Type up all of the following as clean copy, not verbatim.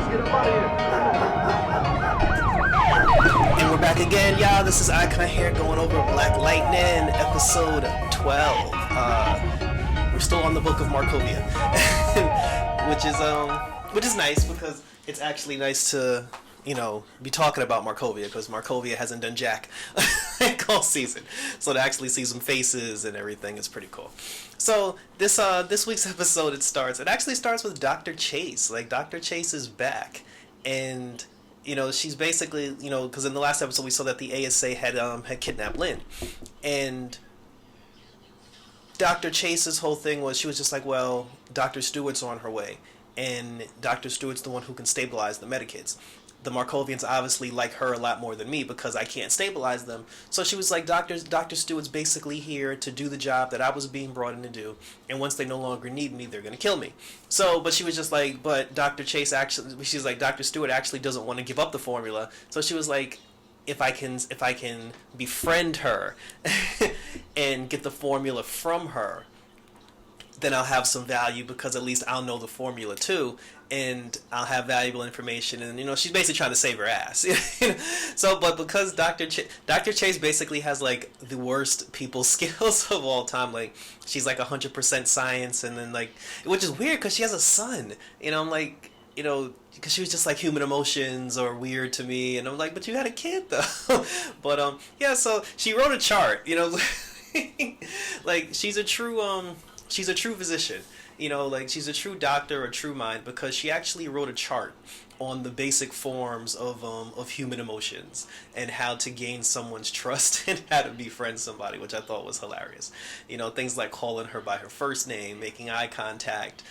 get up out of here. And we're back again, y'all. This is Icon here going over Black Lightning, episode 12. We're still on the book of Markovia, which is nice because it's actually nice to, be talking about Markovia because Markovia hasn't done jack all season. So to actually see some faces and everything is pretty cool. So this week's episode, it actually starts with Dr. Chase. Like, Dr. Chase is back, and she's basically, because in the last episode we saw that the ASA had kidnapped Lynn, and Dr. Chase's whole thing was she was just like, well, Dr. Stewart's on her way, and Dr. Stewart's the one who can stabilize the Medikids. The Markovians obviously like her a lot more than me because I can't stabilize them. So she was like, Dr. Stewart's basically here to do the job that I was being brought in to do, and once they no longer need me, they're going to kill me. So, but she was just like, but Dr. Chase actually, she's like, Dr. Stewart actually doesn't want to give up the formula. So she was like, if I can befriend her and get the formula from her, then I'll have some value because at least I'll know the formula too, and I'll have valuable information. And she's basically trying to save her ass. So, but because Dr. Chase basically has like the worst people skills of all time. Like, she's like 100% science, and then like, which is weird because she has a son. I'm like, because she was just like human emotions or weird to me, and I'm like, but you had a kid though. But yeah, so she wrote a chart. Like she's a true physician. Like she's a true doctor, a true mind, because she actually wrote a chart on the basic forms of human emotions and how to gain someone's trust and how to befriend somebody, which I thought was hilarious. Things like calling her by her first name, making eye contact,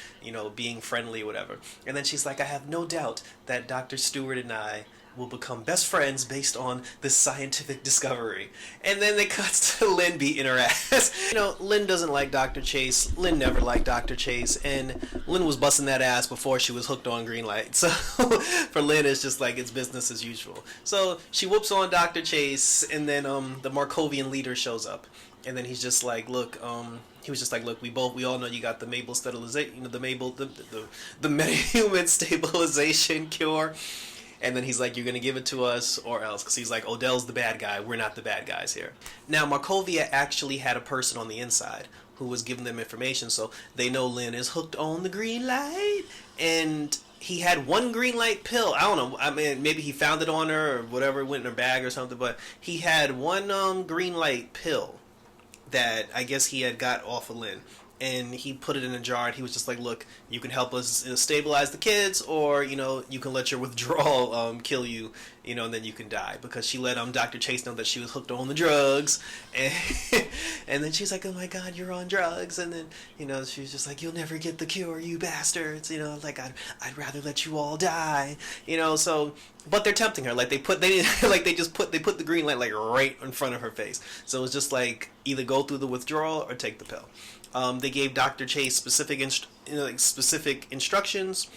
being friendly, whatever. And then she's like, I have no doubt that Dr. Stewart and I will become best friends based on this scientific discovery. And then they cut to Lynn beating her ass. Lynn doesn't like Dr. Chase. Lynn never liked Dr. Chase, and Lynn was busting that ass before she was hooked on green light. So for Lynn, it's just like it's business as usual. So she whoops on Dr. Chase, and then the Markovian leader shows up, and then he's just like, look, he was just like, look, we all know you got the Mabel sterilization, the metahuman stabilization cure. And then he's like, you're going to give it to us or else. Because he's like, Odell's the bad guy. We're not the bad guys here. Now, Markovia actually had a person on the inside who was giving them information. So they know Lynn is hooked on the green light. And he had one green light pill. I don't know. I mean, maybe he found it on her or whatever. It went in her bag or something. But he had one green light pill that I guess he had got off of Lynn. And he put it in a jar, and he was just like, look, you can help us stabilize the kids, or, you can let your withdrawal kill you, and then you can die. Because she let Dr. Chase know that she was hooked on the drugs. And, and then she's like, oh my God, you're on drugs. And then, she was just like, you'll never get the cure, you bastards. Like, I'd rather let you all die. So, but they're tempting her. Like, they put the green light, like, right in front of her face. So it's just like, either go through the withdrawal or take the pill. They gave Dr. Chase specific instructions,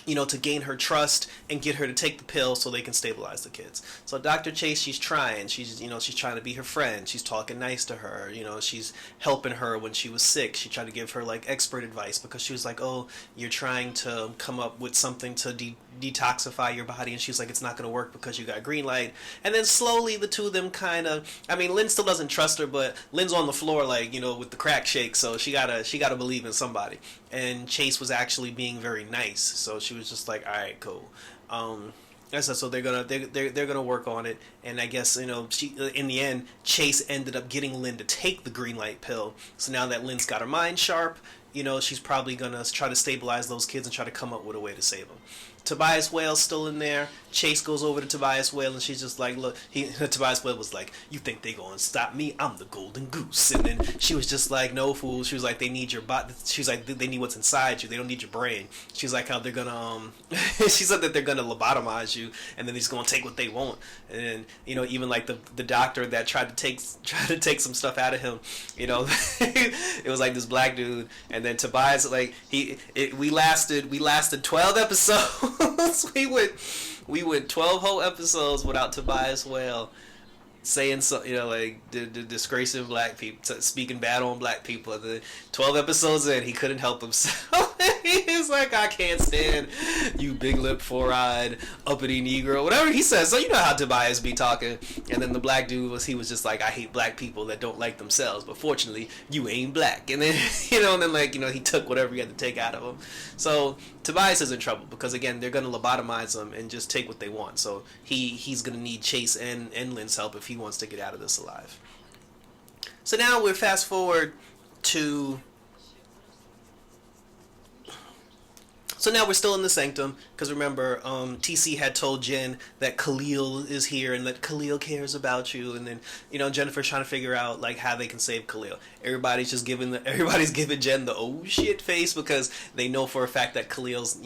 to gain her trust and get her to take the pill so they can stabilize the kids. So Dr. Chase, she's trying. She's trying to be her friend. She's talking nice to her. She's helping her when she was sick. She tried to give her like expert advice because she was like, oh, you're trying to come up with something to detoxify your body, and she's like, it's not going to work because you got green light. And then slowly the two of them kind of, I mean, Lynn still doesn't trust her, but Lynn's on the floor like, with the crack shake, so she gotta believe in somebody. And Chase was actually being very nice, so she was just like, all right, cool. So they're gonna work on it, and I guess she in the end Chase ended up getting Lynn to take the green light pill. So now that Lynn's got her mind sharp, she's probably gonna try to stabilize those kids and try to come up with a way to save them. Tobias Whale's still in there. Chase goes over to Tobias Whale, and she's just like, look, Tobias Whale was like, you think they gonna stop me? I'm the golden goose. And then she was just like, no, fool. She was like, they need your body. She was like, they need what's inside you. They don't need your brain. She's like, how they're gonna, she said that they're gonna lobotomize you, and then he's gonna take what they want. And then, even like the doctor that tried to take some stuff out of him, it was like this black dude. And then Tobias, like, we lasted 12 episodes. we went 12 whole episodes without Tobias Whale saying so, like disgracing black people, speaking bad on black people. And then 12 episodes in, he couldn't help himself. He's like, I can't stand you big lip, four-eyed, uppity Negro, whatever he says. So you know how Tobias be talking. And then the black dude he was just like, I hate black people that don't like themselves, but fortunately, you ain't black. And then, and then like, he took whatever he had to take out of him. So Tobias is in trouble because, again, they're going to lobotomize him and just take what they want. So he's going to need Chase and Lynn's help if he wants to get out of this alive. So now we're fast forward to... So now we're still in the Sanctum, because remember, TC had told Jen that Khalil is here and that Khalil cares about you, and then, Jennifer's trying to figure out, like, how they can save Khalil. Everybody's giving Jen the oh shit face, because they know for a fact that Khalil's,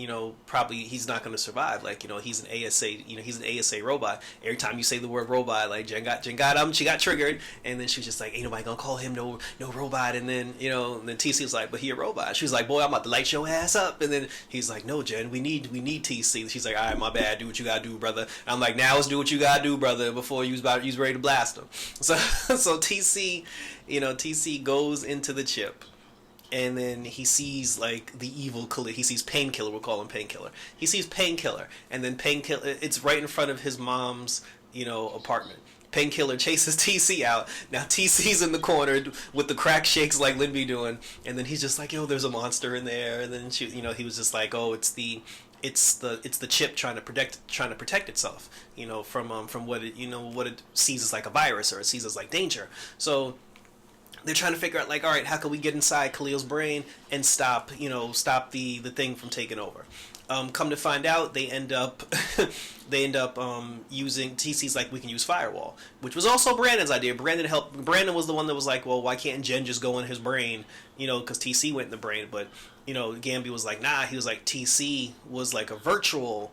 probably, he's not going to survive. Like, he's an ASA, he's an ASA robot. Every time you say the word robot, like, Jen got she got triggered, and then she was just like, ain't nobody gonna call him no robot, and then, and then TC was like, but he a robot. She was like, boy, I'm about to light your ass up, and then he's like, no, Jen, we need TC. She's like, all right, my bad, do what you gotta do, brother. And I'm like, now let's do what you gotta do, brother, before you was ready to blast him. So TC, TC goes into the chip, and then he sees like the evil Khalil. He sees Painkiller. We'll call him Painkiller. He sees Painkiller, and then Painkiller. It's right in front of his mom's, apartment. Painkiller chases TC out. Now TC's in the corner with the crack shakes like Lynn be doing, and then he's just like, yo, there's a monster in there. And then he was just like, oh, it's the chip trying to protect itself, from what it sees as like a virus, or it sees as like danger. So they're trying to figure out, like, all right, how can we get inside Khalil's brain and stop the thing from taking over? Come to find out, they end up using TC's like, we can use firewall, which was also Brandon's idea. Brandon was the one that was like, well, why can't Jen just go in his brain, because TC went in the brain. But Gambi was like, nah. He was like, TC was like a virtual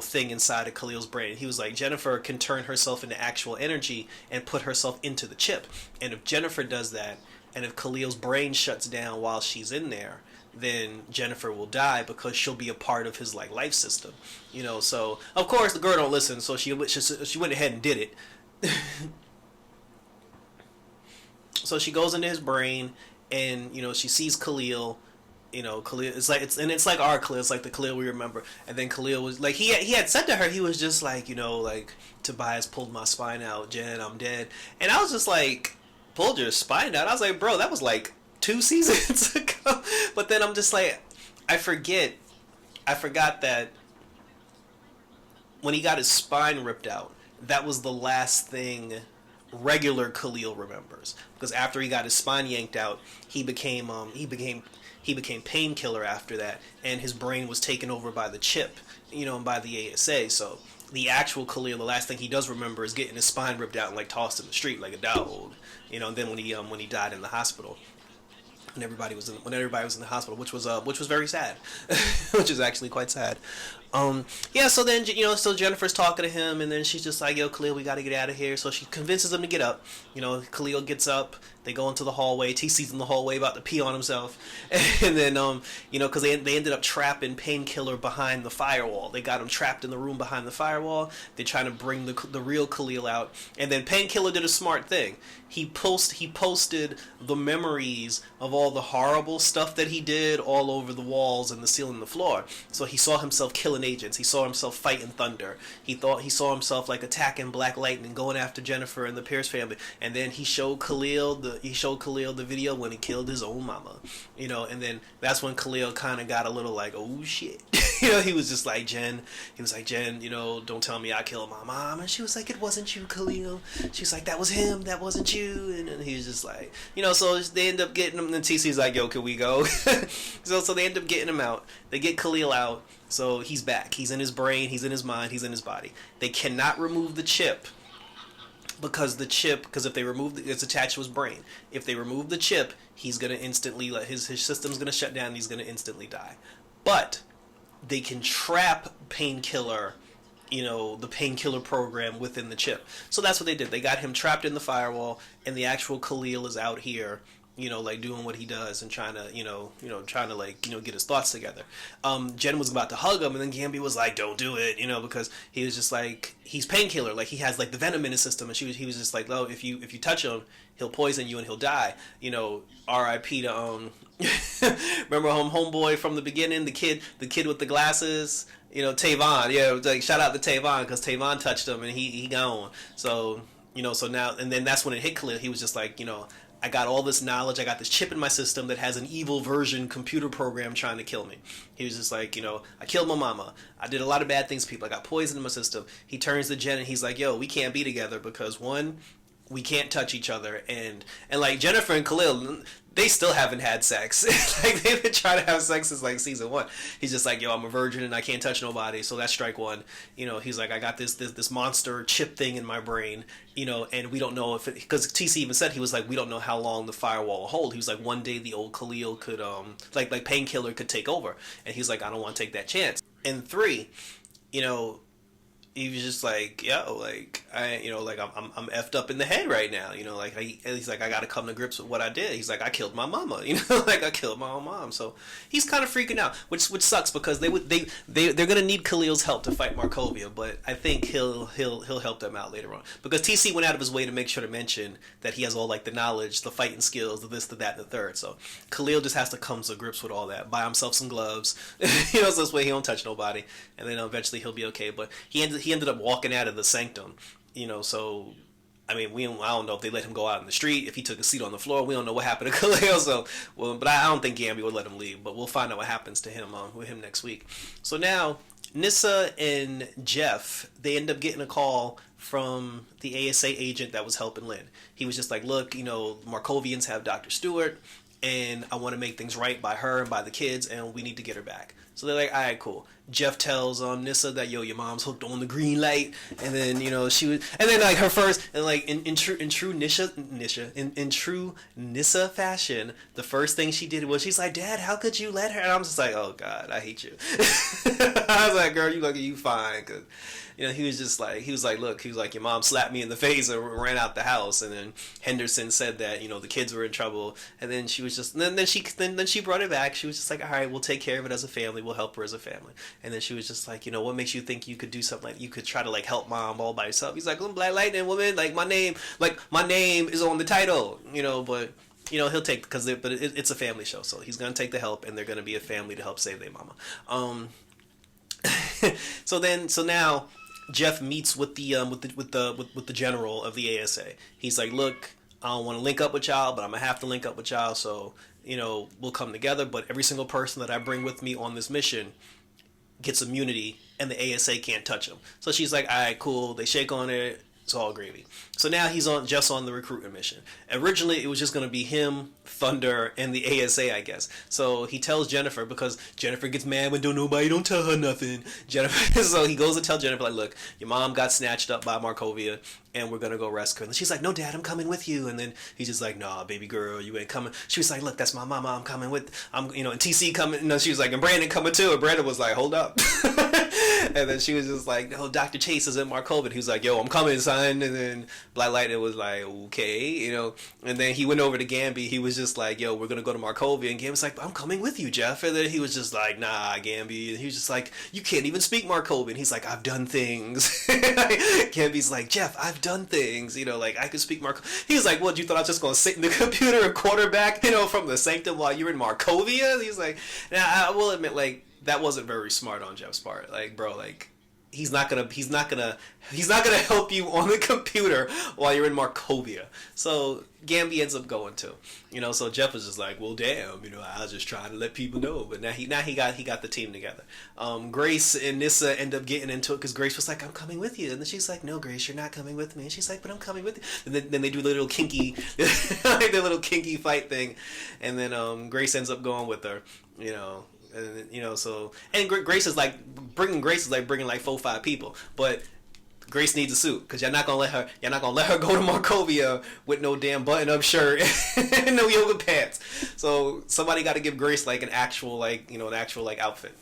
thing inside of Khalil's brain. He was like, Jennifer can turn herself into actual energy and put herself into the chip, and if Jennifer does that, and if Khalil's brain shuts down while she's in there, then Jennifer will die, because she'll be a part of his like life system, So of course the girl don't listen, so she went ahead and did it. So she goes into his brain, and she sees Khalil. Khalil, it's like our Khalil, it's like the Khalil we remember. And then Khalil was like, he had said to her, he was just like, like, Tobias pulled my spine out, Jen, I'm dead. And I was just like, pulled your spine out? I was like, bro, that was like 2 seasons ago. But then I'm just like, I forgot that when he got his spine ripped out, that was the last thing regular Khalil remembers. Because after he got his spine yanked out, he became Painkiller after that, and his brain was taken over by the chip, and by the ASA. So the actual Khalil, the last thing he does remember is getting his spine ripped out and like tossed in the street like a dog, and then when he died in the hospital. When everybody was in the hospital, which was very sad, which is actually quite sad. So then so Jennifer's talking to him, and then she's just like, yo, Khalil, we got to get out of here. So she convinces him to get up. Khalil gets up. They go into the hallway. TC's in the hallway about to pee on himself, and then because they ended up trapping Painkiller behind the firewall. They got him trapped in the room behind the firewall. They're trying to bring the real Khalil out, and then Painkiller did a smart thing. He posted the memories of all the horrible stuff that he did all over the walls and the ceiling and the floor. So he saw himself killing agents. He saw himself fighting Thunder. He saw himself like attacking Black Lightning, going after Jennifer and the Pierce family. And then he showed Khalil the video when he killed his own mama. And then that's when Khalil kind of got a little like, oh shit. He was just like, Jen, don't tell me I killed my mom. And she was like, it wasn't you, Khalil. She was like, that was him, that wasn't you. And then he was just like, so they end up getting him, and TC's like, yo, can we go? so they end up getting him out. They get Khalil out, so he's back. He's in his brain, he's in his mind, he's in his body. They cannot remove the chip, because if they remove it's attached to his brain. If they remove the chip, he's going to instantly, his system's going to shut down, and he's going to instantly die. But they can trap Painkiller, the Painkiller program within the chip. So that's what they did. They got him trapped in the firewall, and the actual Khalil is out here, like doing what he does and trying to, trying to like, get his thoughts together. Jen was about to hug him, and then Gambi was like, "Don't do it," because he was just like, he's Painkiller, like he has like the venom in his system, and he was just like, "Oh, if you touch him, he'll poison you and he'll die." R.I.P. to remember homeboy from the beginning, the kid with the glasses. Tavon, yeah, like shout out to Tavon because Tavon touched him and he gone. So so now and then that's when it hit Khalil. He was just like, I got all this knowledge. I got this chip in my system that has an evil version computer program trying to kill me. He was just like, I killed my mama. I did a lot of bad things to people. I got poison in my system. He turns to Jen and he's like, yo, we can't be together because one, we can't touch each other, and like Jennifer and Khalil, they still haven't had sex. Like they've been trying to have sex since like season 1. He's just like, yo, I'm a virgin and I can't touch nobody, so that's strike one. He's like, I got this monster chip thing in my brain, and we don't know if it, because TC even said, he was like, we don't know how long the firewall will hold. He was like, one day the old Khalil could like Painkiller could take over, and he's like, I don't want to take that chance. And 3, he was just like, yo, like like I'm effed up in the head right now, like he's like, I got to come to grips with what I did. He's like, I killed my mama, like I killed my own mom. So he's kind of freaking out, which sucks because they're gonna need Khalil's help to fight Markovia, but I think he'll help them out later on because TC went out of his way to make sure to mention that he has all like the knowledge, the fighting skills, the this, the that, and the third. So Khalil just has to come to grips with all that, buy himself some gloves, so this way he don't touch nobody, and then eventually he'll be okay. But he ended up walking out of the Sanctum, so I mean, I don't know if they let him go out in the street, if he took a seat on the floor. We don't know what happened to Khalil, so but I don't think Gambi would let him leave. But we'll find out what happens to him with him next week. So now Nyssa and Jeff, they end up getting a call from the ASA agent that was helping Lynn. He was just like, look, Markovians have Dr. Stewart, and I want to make things right by her and by the kids, and we need to get her back. So they're like, all right, cool. Jeff tells Nyssa that, yo, your mom's hooked on the green light, and then she was, and then like her first, and like in true Nyssa fashion, the first thing she did was she's like, Dad, how could you let her? And I'm just like, oh God, I hate you. I was like, girl, you fine, cause he was like, look, your mom slapped me in the face and ran out the house, and then Henderson said that the kids were in trouble, and then she was just, then she brought it back. She was just like, all right, we'll take care of it as a family, we'll help her as a family. And then she was just like, what makes you think you could do something like, you could try to like help mom all by yourself? He's like, I'm Black Lightning woman, like my name is on the title, but he'll take, but it's a family show, so he's gonna take the help, and they're gonna be a family to help save their mama. So now Jeff meets with the general of the ASA. He's like, look, I don't want to link up with y'all, but I'm gonna have to link up with y'all, so we'll come together, but every single person that I bring with me on this mission gets immunity, and the ASA can't touch him. So she's like, all right, cool. They shake on it. It's all gravy. So now he's just on the recruitment mission. Originally, it was just going to be him, Thunder, and the ASA, I guess. So he tells Jennifer, because Jennifer gets mad when nobody don't tell her nothing. So he goes to tell Jennifer, like, look, your mom got snatched up by Markovia, and we're going to go rescue her. And she's like, no, Dad, I'm coming with you. And then he's just like, nah, baby girl, you ain't coming. She was like, look, that's my mama. I'm coming with, and TC coming. No, she was like, and Brandon coming too. And Brandon was like, hold up. And then she was just like, no, Dr. Chase is in Markovia. He was like, yo, I'm coming, son. And then Black Lightning was like, okay, And then he went over to Gambi. He was just like, yo, we're going to go to Markovia. And Gambi was like, I'm coming with you, Jeff. And then he was just like, nah, Gambi. And he was just like, you can't even speak Markovia. And he's like, I've done things. Gambi's like, Jeff, I've done things. Like, I could speak Markovia. He was like, what, you thought I was just going to sit in the computer and quarterback, from the Sanctum while you're in Markovia? He's like, now, I will admit, like, that wasn't very smart on Jeff's part. Like, bro, like, he's not gonna help you on the computer while you're in Markovia. So Gambi ends up going too. So Jeff was just like, well, damn, I was just trying to let people know. But now he got the team together. Grace and Nyssa end up getting into it because Grace was like, I'm coming with you, and then she's like, no, Grace, you're not coming with me. And she's like, but I'm coming with you. And then they do the little kinky, like the little kinky fight thing, and then Grace ends up going with her. And so, and Grace is like bringing like 4-5 people, but Grace needs a suit because you're not gonna let her go to Markovia with no damn button-up shirt and no yoga pants. So somebody got to give Grace like an actual outfit.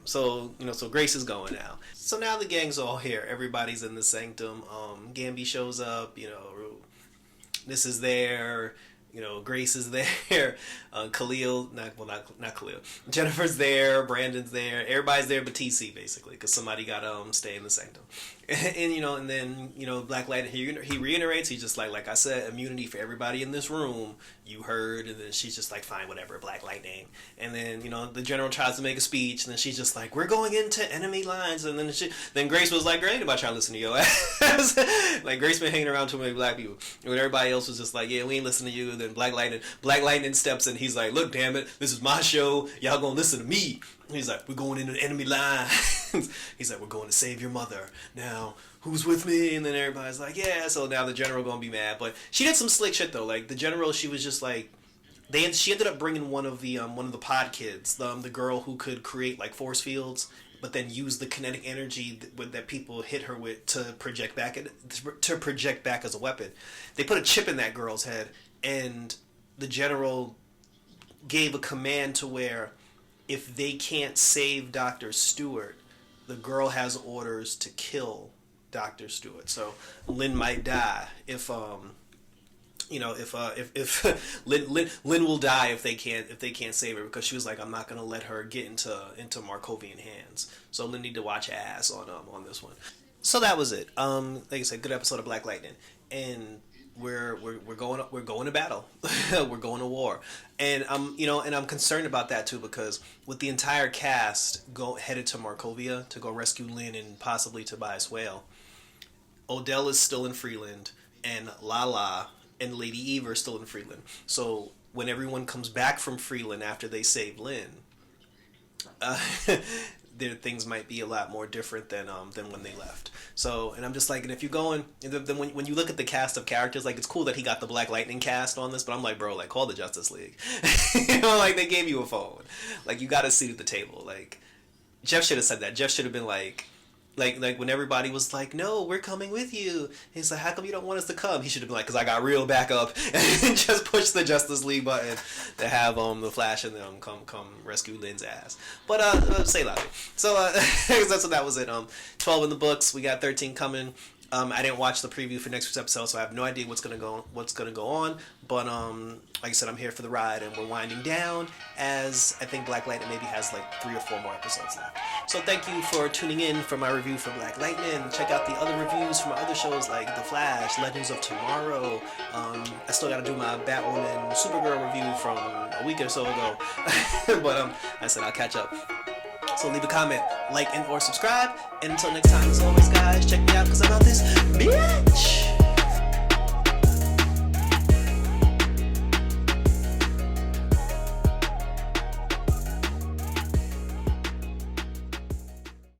So Grace is going now. So now the gang's all here. Everybody's in the Sanctum. Gambi shows up. This is there. Grace is there. Khalil, not Khalil. Jennifer's there. Brandon's there. Everybody's there, but TC basically, because somebody got stay in the Sanctum. And then Black Lightning, he reiterates. He's just like I said, immunity for everybody in this room. You heard, and then she's just like, fine, whatever, Black Lightning. And then the general tries to make a speech, and then she's just like, we're going into enemy lines. And then Grace was like, great, about trying to listen to your ass. Like Grace been hanging around too many black people. When everybody else was just like, yeah, we ain't listening to you. Then Black Lightning steps in. He's like, look, damn it, this is my show. Y'all gonna listen to me. He's like, we're going into enemy lines. He's like, we're going to save your mother. Now, who's with me? And then everybody's like, yeah. So now the general gonna be mad. But she did some slick shit though. Like the general, she was just like, she ended up bringing one of the pod kids, the girl who could create like force fields, but then use the kinetic energy that people hit her with to project back as a weapon. They put a chip in that girl's head, and the general gave a command to where if they can't save Dr. Stewart, the girl has orders to kill Dr. Stewart. So Lynn might die if Lynn will die if they can't save her, because she was like, I'm not gonna let her get into Markovian hands. So Lynn need to watch her ass on this one. So that was it. Like I said, good episode of Black Lightning, and we're going to battle. We're going to war, and I'm concerned about that too, because with the entire cast headed to Markovia to go rescue Lynn and possibly Tobias Whale, Odell is still in Freeland, and Lala and Lady Eve are still in Freeland. So when everyone comes back from Freeland after they save Lynn, their things might be a lot more different than when they left. So, and I'm just like, and if you're going, then when you look at the cast of characters, like, it's cool that he got the Black Lightning cast on this, but I'm like, bro, like, call the Justice League. Like, they gave you a phone. Like, you got a seat at the table. Like, Jeff should have said that. Jeff should have been like when everybody was like, no, we're coming with you. He's like, how come you don't want us to come? He should have been like, because I got real backup, and just push the Justice League button to have the Flash and them come rescue Lynn's ass. But say loudly. So that's what that was it. 12 in the books. We got 13 coming. I didn't watch the preview for next week's episode, so I have no idea what's gonna go on. But like I said, I'm here for the ride, and we're winding down, as I think Black Lightning maybe has like 3 or 4 more episodes left. So thank you for tuning in for my review for Black Lightning. Check out the other reviews from other shows like The Flash, Legends of Tomorrow. I still gotta do my Batwoman Supergirl review from a week or so ago. But I said I'll catch up. So leave a comment, like, and or subscribe. And until next time, as always, guys, check me out because I'm out this bitch.